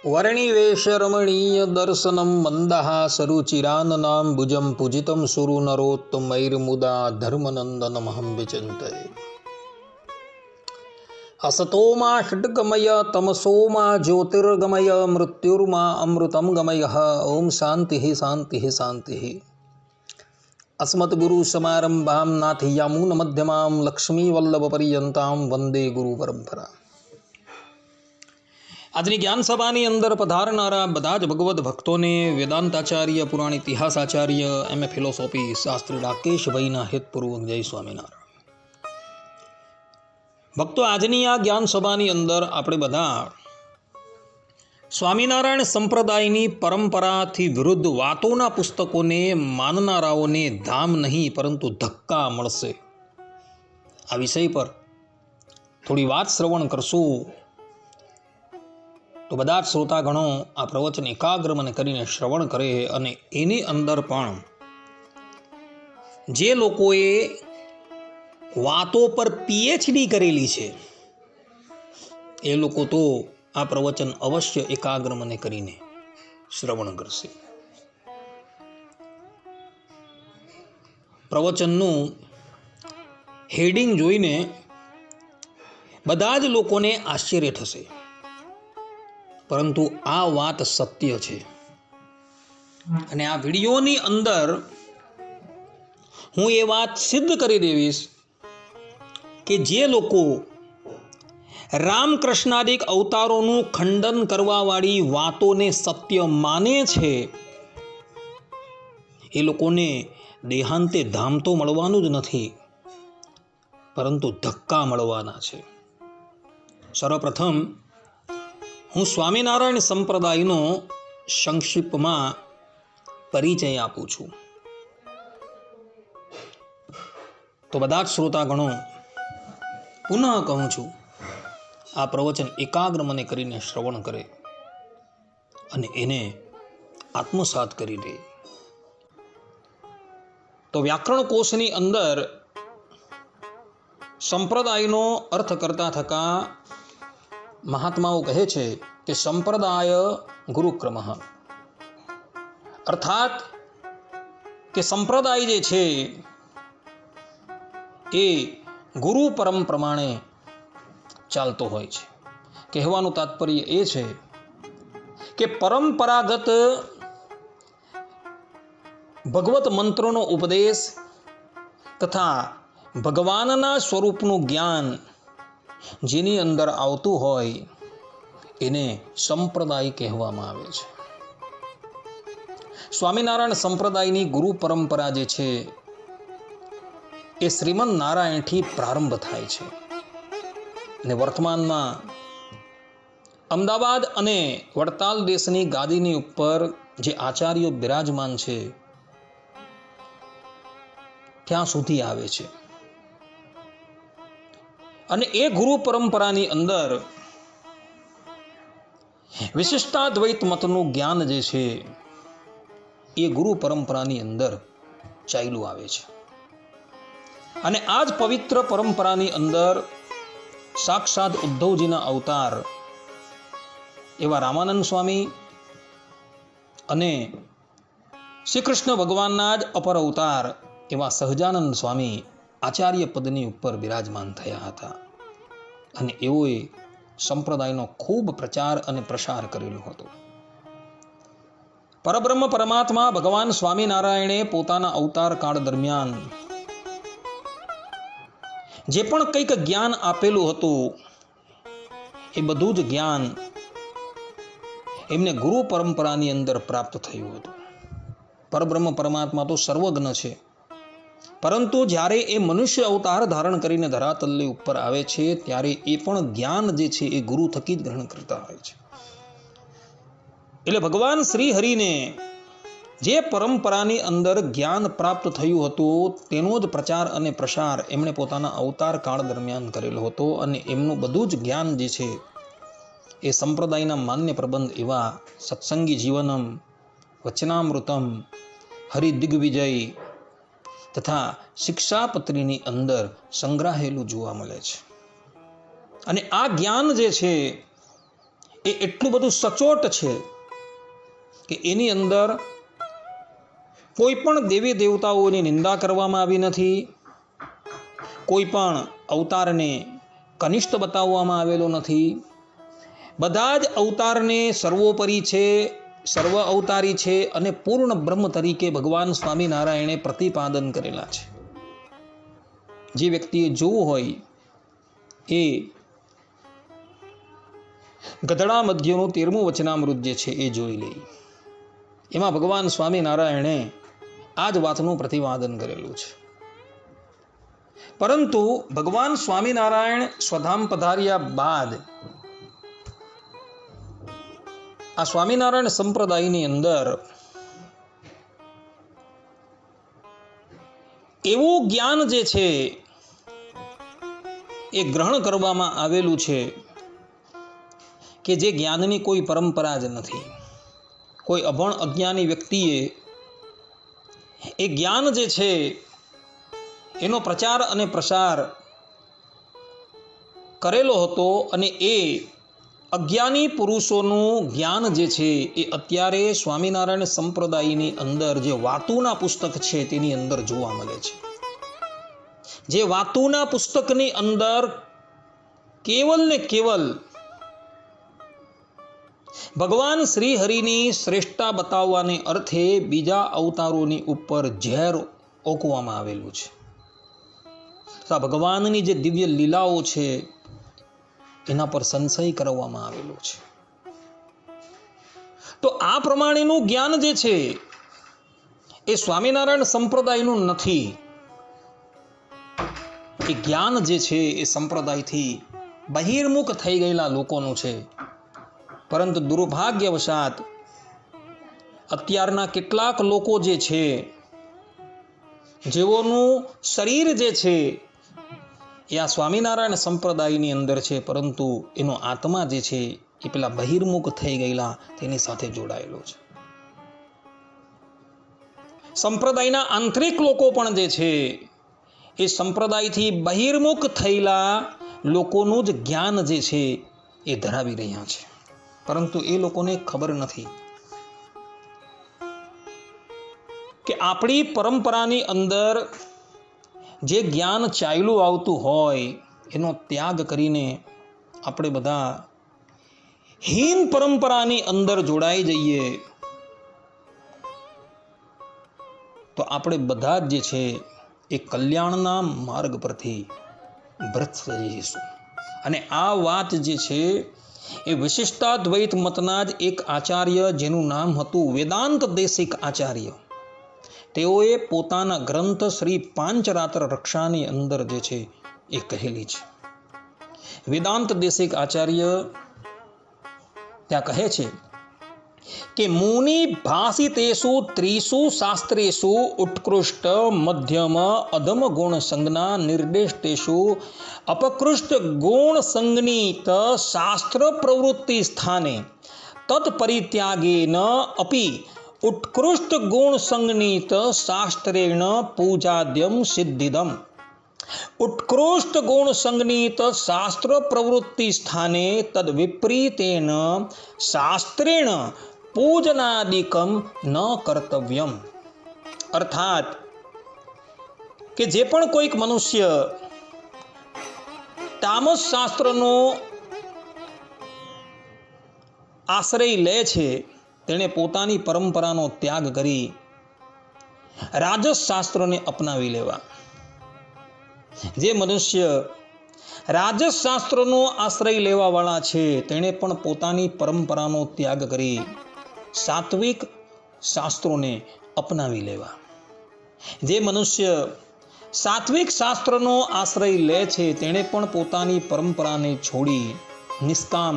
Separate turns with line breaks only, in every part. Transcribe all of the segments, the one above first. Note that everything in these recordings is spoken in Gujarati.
वर्णिवेशरमणीय दर्शनं मन्दहासरुचिराननां भुजं पूजितं सुरनरोत्तमैर्मुदा धर्मनन्दनमहं विचिन्तये। असतो मा षड्गमय तमसो मा ज्योतिर्गमय मृत्युर्मा अमृतं गमयः। ओम शान्तिः शान्तिः शान्तिः। अस्मद्गुरुसमारम्भां नाथयामुनमध्यमां लक्ष्मीवल्लभपर्यन्तां वन्दे गुरुपरम्परा। આજની જ્ઞાન સભાની અંદર પધારનારા બધા જ ભગવદ્ ભક્તોને વેદાંતાચાર્ય, પુરાણ ઇતિહાસાચાર્ય, એમએ ફિલોસોફી શાસ્ત્રી રાકેશભાઈના હેતપૂર્વક જય સ્વામિનારાયણ. ભક્તો, આજની આ જ્ઞાન સભાની અંદર આપણે બધા સ્વામિનારાયણ સંપ્રદાયની પરંપરાથી વિરુદ્ધ વાતોના પુસ્તકોને માનનારાઓને ધામ નહીં પરંતુ ધક્કા મળશે આ વિષય પર થોડી વાત શ્રવણ કરશું. તો બધા જ શ્રોતાગણો આ પ્રવચન એકાગ્ર મને કરીને શ્રવણ કરે અને એની અંદર પણ જે લોકોએ વાતો પર પીએચડી કરેલી છે એ લોકો તો આ પ્રવચન અવશ્ય એકાગ્ર મને કરીને શ્રવણ કરશે. પ્રવચનનું હેડિંગ જોઈને બધા જ લોકોને આશ્ચર્ય થશે, પરંતુ આ વાત સત્ય છે. અને આ વિડીયોની અંદર હું એ વાત સિદ્ધ કરી દેવીશ કે જે લોકો રામકૃષ્ણાદિક અવતારોનું ખંડન કરવાવાળી વાતોને સત્ય માને છે એ લોકોને દેહાંતે ધામ તો મળવાનું જ નથી, પરંતુ ધક્કા મળવાના છે. સર્વપ્રથમ હું સ્વામિનારાયણ સંપ્રદાયનો સંક્ષિપ્તમાં પરિચય આપું છું. તો બધા જ શ્રોતાગણો પુનઃ કહું છું, આ પ્રવચન એકાગ્ર મને કરીને શ્રવણ કરે અને એને આત્મસાત કરી દે. તો વ્યાકરણ કોશની અંદર સંપ્રદાયનો અર્થ કરતા થકા મહાત્માઓ કહે છે કે સંપ્રદાય ગુરુક્રમ, અર્થાત કે સંપ્રદાય જે છે એ ગુરુ પરમ પ્રમાણે ચાલતો હોય છે. કહેવાનું તાત્પર્ય એ છે કે પરંપરાગત ભગવત મંત્રોનો ઉપદેશ તથા ભગવાનના સ્વરૂપનું જ્ઞાન જેની અંદર આવતું હોય એને સંપ્રદાય કહેવામાં આવે છે. સ્વામિનારાયણ સંપ્રદાયની ગુરુ પરંપરા જે છે એ શ્રીમદ નારાયણથી પ્રારંભ થાય છે અને વર્તમાનમાં અમદાવાદ અને વડતાલ દેશની ગાદીની ઉપર જે આચાર્યો બિરાજમાન છે ત્યાં સુધી આવે છે. અને એ ગુરુ પરંપરાની અંદર વિશિષ્ટાદ્વૈત મતનું જ્ઞાન જે છે એ ગુરુ પરંપરાની અંદર ચાલ્યું આવે છે. અને આ જ પવિત્ર પરંપરાની અંદર સાક્ષાત ઉદ્ધવજીના અવતાર એવા રામાનંદ સ્વામી અને શ્રી કૃષ્ણ ભગવાનના જ અપર અવતાર એવા સહજાનંદ સ્વામી આચાર્ય પદની ઉપર બિરાજમાન થયા હતા. અને એઓએ સંપ્રદાયનો ખૂબ પ્રચાર અને પ્રસાર કરેલો હતો. પરબ્રહ્મ પરમાત્મા ભગવાન સ્વામિનારાયણે પોતાના અવતાર કાળ દરમિયાન જે પણ કંઈક જ્ઞાન આપેલું હતું એ બધું જ જ્ઞાન એમને ગુરુ પરંપરાની અંદર પ્રાપ્ત થયું હતું. પરબ્રહ્મ પરમાત્મા તો સર્વજ્ઞ છે, પરંતુ જ્યારે એ મનુષ્ય અવતાર ધારણ કરીને ધરાતલની ઉપર આવે છે ત્યારે એ પણ જ્ઞાન જે છે એ ગુરુ થકી જ ગ્રહણ કરતા હોય છે. એટલે ભગવાન શ્રી હરિને જે પરંપરાની અંદર જ્ઞાન પ્રાપ્ત થયું હતું તેનો જ પ્રચાર અને પ્રસાર એમણે પોતાના અવતાર કાળ દરમિયાન કરેલો હતો. અને એમનું બધું જ જ્ઞાન જે છે એ સંપ્રદાયના માન્ય પ્રબંધ એવા સત્સંગી જીવનમ, વચનામૃતમ, હરિદિગ્વિજય તથા શિક્ષાપત્રીની અંદર સંગ્રહાયેલું જોવા મળે છે. અને આ જ્ઞાન જે છે એ એટલું બધું સચોટ છે કે એની અંદર કોઈ પણ દેવી દેવતાઓની નિંદા કરવામાં આવી નથી, કોઈ પણ અવતારને કનિષ્ઠ બતાવવામાં આવેલો નથી. બધા જ અવતારને સર્વોપરી છે, સર્વ અવતારી છે અને પૂર્ણ બ્રહ્મ તરીકે ભગવાન સ્વામિનારાયણે પ્રતિપાદન કરેલા છે. જે વ્યક્તિએ જોવું હોય એ ગધડા મધ્યનું 13મું વચનામૃત જે છે એ જોઈ લે. એમાં ભગવાન સ્વામિનારાયણે આ જ વાતનું પ્રતિપાદન કરેલું છે. પરંતુ ભગવાન સ્વામિનારાયણ સ્વધામ પધાર્યા બાદ આ સ્વામિનારાયણ સંપ્રદાયની અંદર એવું જ્ઞાન જે છે એ ગ્રહણ કરવામાં આવેલું છે કે જે જ્ઞાનની કોઈ પરંપરા જ નથી. કોઈ અભણ અજ્ઞાની વ્યક્તિએ એ જ્ઞાન જે છે એનો પ્રચાર અને પ્રસાર કરેલો હતો અને એ અજ્ઞાની પુરુષોનું જ્ઞાન જે છે એ અત્યારે સ્વામિનારાયણ સંપ્રદાયની અંદર જે વાતુના પુસ્તક છે તેની અંદર જોવા મળે છે. જે વાતુના પુસ્તકની અંદર કેવલ ને કેવલ ભગવાન શ્રી હરિની શ્રેષ્ઠતા બતાવવાને અર્થે બીજા અવતારોની ઉપર ઝેર ઓકવામાં આવેલું છે. ભગવાનની જે દિવ્ય લીલાઓ છે એના પર સંશય કરવામાં આવેલો છે. તો આ પ્રમાણેનું જ્ઞાન જે છે એ સ્વામિનારાયણ સંપ્રદાયનું નથી. એ જ્ઞાન જે છે એ સંપ્રદાયથી બહિર્મુખ થઈ ગયેલા લોકોનું છે. પરંતુ દુર્ભાગ્યવશાત અત્યારના કેટલાક લોકો જે છે જેઓનું શરીર જે છે એ આ સ્વામિનારાયણ સંપ્રદાયની અંદર છે, પરંતુ એનો આત્મા જે છે એ પેલા બહિર્મુખ થઈ ગયેલા તેની સાથે જોડાયેલો છે. સંપ્રદાયના આંતરિક લોકો પણ જે છે એ સંપ્રદાયથી બહિર્મુખ થયેલા લોકોનું જ જ્ઞાન જે છે એ ધરાવી રહ્યા છે, પરંતુ એ લોકોને ખબર નથી કે આપણી પરંપરાની અંદર જે જ્ઞાન ચાલ્યું આવતું હોય એનો ત્યાગ કરીને આપણે બધા હીન પરંપરાની અંદર જોડાઈ જઈએ તો આપણે બધા જ જે છે એ કલ્યાણના માર્ગ પરથી ભ્રષ્ટ થઈ જઈશું. અને આ વાત જે છે એ વિશિષ્ટાદ્વૈત મતના જ એક આચાર્ય જેનું નામ હતું વેદાંત દેશિક આચાર્ય, તેઓએ પોતાના ગ્રંથ શ્રી પાંચરાત્ર રક્ષાની અંદર જે છે એ કહેલી છે. વેદાંત દેશિક આચાર્ય ત્યાં કહે છે કે મુનિ ભાષિતેષુ ત્રિષુ શાસ્ત્રેષુ ઉત્કૃષ્ટ મધ્યમ અધમ ગુણ સંજ્ઞા નિર્દેષ્ટેષુ અપકૃષ્ટ ગુણ સંજ્ઞિત શાસ્ત્ર પ્રવૃત્તિ સ્થાને તત્પરિત્યાગેન અપી ઉત્કૃષ્ટ ગુણ સંજ્ઞિત શાસ્ત્રેણ પૂજાદ્યમ સિદ્ધિદમ. ઉત્કૃષ્ટ ગુણ સંજ્ઞિત શાસ્ત્ર પ્રવૃત્તિ સ્થાને તદ વિપરીતેન શાસ્ત્રેણ પૂજનાદિકમ ન કર્તવ્યમ. અર્થાત કે જે પણ કોઈક મનુષ્ય તામસ શાસ્ત્રનો આશ્રય લે છે તેણે પોતાની પરંપરાનો ત્યાગ કરી રાજસ શાસ્ત્રોને અપનાવી લેવા. જે મનુષ્ય રાજસ શાસ્ત્રનો આશ્રય લેવાવાળા છે તેણે પણ પોતાની પરંપરાનો ત્યાગ કરી સાત્વિક શાસ્ત્રોને અપનાવી લેવા. જે મનુષ્ય સાત્વિક શાસ્ત્રનો આશ્રય લે છે તેણે પણ પોતાની પરંપરાને છોડી નિષ્કામ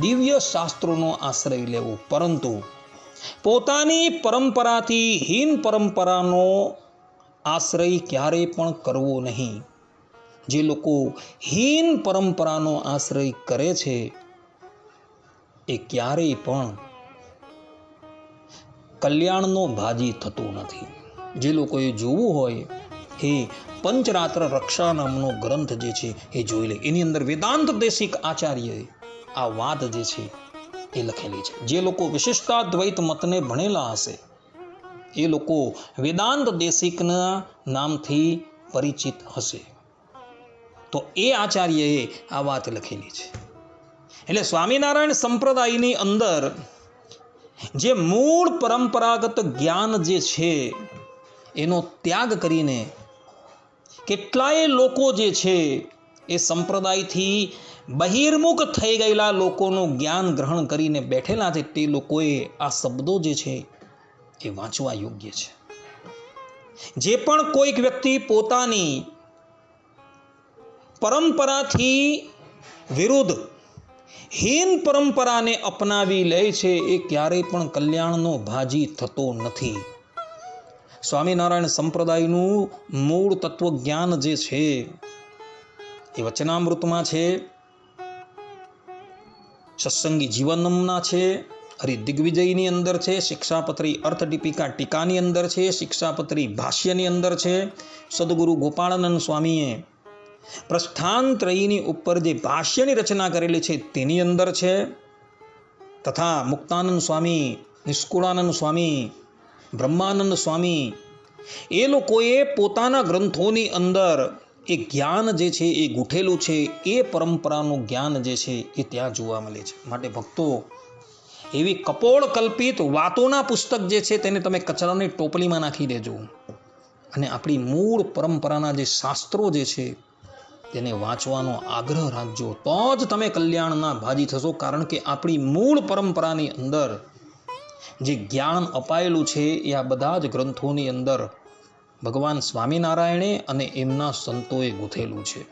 દિવ્ય શાસ્ત્રોનો આશ્રય લેવો, પરંતુ પોતાની પરંપરાથી હીન પરંપરાનો આશ્રય ક્યારેય પણ કરવો નહીં. જે લોકો હીન પરંપરાનો આશ્રય કરે છે એ ક્યારેય પણ કલ્યાણનો ભાજી થતો નથી. જે લોકોએ જોવું હોય એ પંચરાત્ર રક્ષા નામનો ગ્રંથ જે છે એ જોઈ લે. એની અંદર વેદાંત દેશિક આચાર્યએ આ વાત જે છે એ લખેલી છે. જે લોકો વિશિષ્ટાદ્વૈત મતને ભણેલા હશે એ લોકો વેદાંત દેશિકના નામથી પરિચિત હશે. તો એ આચાર્યએ આ વાત લખેલી છે. એટલે સ્વામિનારાયણ સંપ્રદાયની અંદર જે મૂળ પરંપરાગત જ્ઞાન જે છે એનો ત્યાગ કરીને કેટલાય લોકો જે છે એ સંપ્રદાયથી બહિર્મુખ થઈ ગયેલા લોકોનું જ્ઞાન ગ્રહણ કરીને બેઠેલા છે. તે લોકોએ આ શબ્દો જે છે એ વાંચવા યોગ્ય છે. જે પણ કોઈક વ્યક્તિ પોતાની પરંપરાથી વિરુદ્ધ હીન પરંપરાને અપનાવી લે છે એ ક્યારેય પણ કલ્યાણનો ભાજી થતો નથી. સ્વામિનારાયણ સંપ્રદાયનું મૂળ તત્વજ્ઞાન જે છે એ વચનામૃતમાં છે, સત્સંગી જીવનમના છે, હરિદિગ્વિજયની અંદર છે, શિક્ષાપત્રી અર્થદીપિકા ટીકાની અંદર છે, શિક્ષાપત્રી ભાષ્યની અંદર છે, સદગુરુ ગોપાળાનંદ સ્વામીએ પ્રસ્થાનત્રયીની ઉપર જે ભાષ્યની રચના કરેલી છે તેની અંદર છે, તથા મુક્તાનંદ સ્વામી, નિષ્કુળાનંદ સ્વામી, બ્રહ્માનંદ સ્વામી એ લોકોએ પોતાના ગ્રંથોની અંદર એ જ્ઞાન જે છે એ ગૂંથેલું છે. એ પરંપરાનું જ્ઞાન જે છે એ ત્યાં જોવા મળે છે. માટે ભક્તો, એવી કપોળ કલ્પિત વાતોના પુસ્તક જે છે તેને તમે કચરાની ટોપલીમાં નાખી દેજો અને આપણી મૂળ પરંપરાના જે શાસ્ત્રો જે છે તેને વાંચવાનો આગ્રહ રાખજો. તો જ તમે કલ્યાણના ભાજી થશો. કારણ કે આપણી મૂળ પરંપરાની અંદર જે જ્ઞાન અપાયેલું છે એ આ બધા જ ગ્રંથોની અંદર ભગવાન સ્વામિનારાયણે અને એમના સંતોએ ગૂંથેલું છે.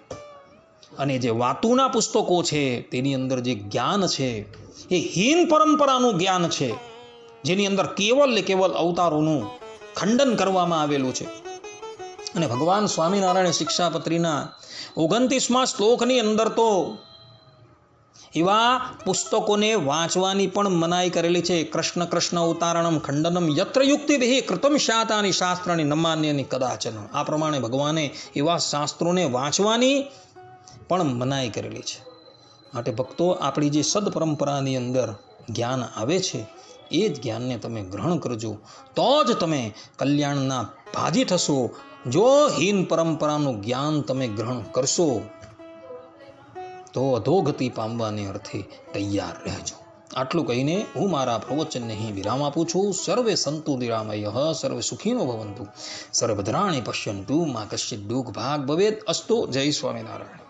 અને જે વાતુના પુસ્તકો છે તેની અંદર જે જ્ઞાન છે એ હીન પરંપરાનું જ્ઞાન છે, જેની અંદર કેવલ અવતારોનું ખંડન કરવામાં આવેલું છે. અને ભગવાન સ્વામિનારાયણ શિક્ષાપત્રીના 29મા શ્લોકની અંદર તો એવા પુસ્તકોને વાંચવાની પણ મનાઈ કરેલી છે. કૃષ્ણ અવતારણમ ખંડનમ યત્ર યુક્તિભિ કૃતમ શાતાની શાસ્ત્રાની નમાન્યની કદાચન. આ પ્રમાણે ભગવાને એવા શાસ્ત્રોને વાંચવાની પણ મનાઈ કરેલી છે. માટે ભક્તો, આપણી જે સદપરંપરાની અંદર જ્ઞાન આવે છે એ જ જ્ઞાનને તમે ગ્રહણ કરજો. તો જ તમે કલ્યાણના ભાજી થશો. જો હીન પરંપરાનું જ્ઞાન તમે ગ્રહણ કરશો તો અધોગતિ પામવાને અર્થે તૈયાર રહેજો. આટલું કહીને હું મારા પ્રવચનને અહીં વિરામ આપું છું. સર્વે સંતુ નિરામયઃ, સર્વે સુખીનો ભવંતુ, સર્વભદ્રાણિ પશ્યન્તુ, મા કશ્ચિદ દુઃખ ભાગ ભવેત. અસ્તુ. જય સ્વામિનારાયણ.